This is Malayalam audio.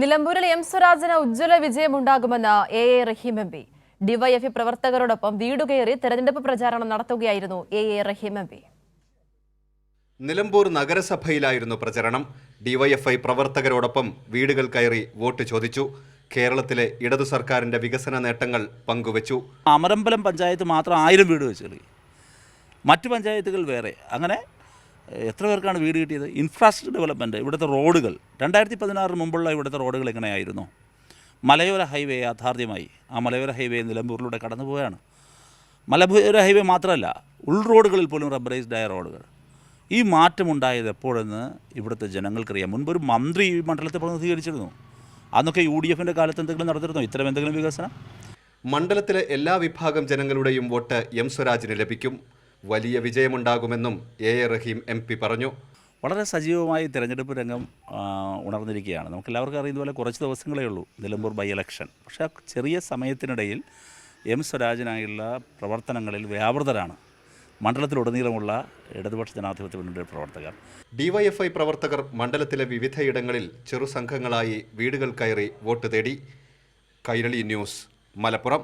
നിലമ്പൂരിൽ എം സ്വരാജിന് ഉജ്ജ്വല വിജയമുണ്ടാകുമെന്ന് A Rahim M P. DYFI പ്രവർത്തകരോടൊപ്പം വീടുകയറി തെരഞ്ഞെടുപ്പ് പ്രചാരണം നടത്തുകയായിരുന്നു A Rahim M P. Nilambur നഗരസഭയിലായിരുന്നു പ്രചരണം. ഡിവൈഎഫ്ഐ പ്രവർത്തകരോടൊപ്പം വീടുകൾ കയറി വോട്ട് ചോദിച്ചു. കേരളത്തിലെ ഇടതു സർക്കാരിന്റെ വികസന നേട്ടങ്ങൾ പങ്കുവച്ചു. അമരമ്പലം പഞ്ചായത്ത് മാത്രം 1000 വീട് വെച്ച്, മറ്റു പഞ്ചായത്തുകൾ വേറെ. അങ്ങനെ എത്ര പേർക്കാണ് വീട് കിട്ടിയത്? ഇൻഫ്രാസ്ട്രക്ചർ ഡെവലപ്മെൻറ്റ്, ഇവിടുത്തെ റോഡുകൾ 2016 മുമ്പുള്ള ഇവിടുത്തെ റോഡുകൾ എങ്ങനെയായിരുന്നു? മലയോര ഹൈവേ യാഥാർത്ഥ്യമായി. ആ മലയോര ഹൈവേ നിലമ്പൂരിലൂടെ കടന്നു പോവുകയാണ്. മലയോര ഹൈവേ മാത്രമല്ല, ഉൾറോഡുകളിൽ പോലും റബ്ബറൈസ്ഡായ റോഡുകൾ. ഈ മാറ്റമുണ്ടായത് എപ്പോഴെന്ന് ഇവിടുത്തെ ജനങ്ങൾക്കറിയാം. മുൻപൊരു മന്ത്രി ഈ മണ്ഡലത്തെ പ്രതിനിധീകരിച്ചിരുന്നു. അന്നൊക്കെ UDFൻ്റെ കാലത്ത് എന്തെങ്കിലും നടത്തിയിരുന്നോ ഇത്തരം എന്തെങ്കിലും വികസനം? മണ്ഡലത്തിലെ എല്ലാ വിഭാഗം ജനങ്ങളുടെയും വോട്ട് എം സ്വരാജിന് ലഭിക്കും. വലിയ വിജയമുണ്ടാകുമെന്നും എ റഹീം എം പി പറഞ്ഞു. വളരെ സജീവമായി തിരഞ്ഞെടുപ്പ് രംഗം ഉണർന്നിരിക്കുകയാണ്. നമുക്കെല്ലാവർക്കും അറിയുന്നതുപോലെ കുറച്ച് ദിവസങ്ങളേ ഉള്ളൂ നിലമ്പൂർ ബൈ ഇലക്ഷൻ. പക്ഷേ ആ ചെറിയ സമയത്തിനിടയിൽ എം സ്വരാജിനായുള്ള പ്രവർത്തനങ്ങളിൽ വ്യാപൃതരാണ് മണ്ഡലത്തിലുടനീളമുള്ള ഇടതുപക്ഷ ജനാധിപത്യ മുന്നണിയുടെ പ്രവർത്തകർ. ഡിവൈഎഫ്ഐ പ്രവർത്തകർ മണ്ഡലത്തിലെ വിവിധയിടങ്ങളിൽ ചെറുസംഘങ്ങളായി വീടുകൾ കയറി വോട്ട് തേടി. കൈരളി ന്യൂസ്, മലപ്പുറം.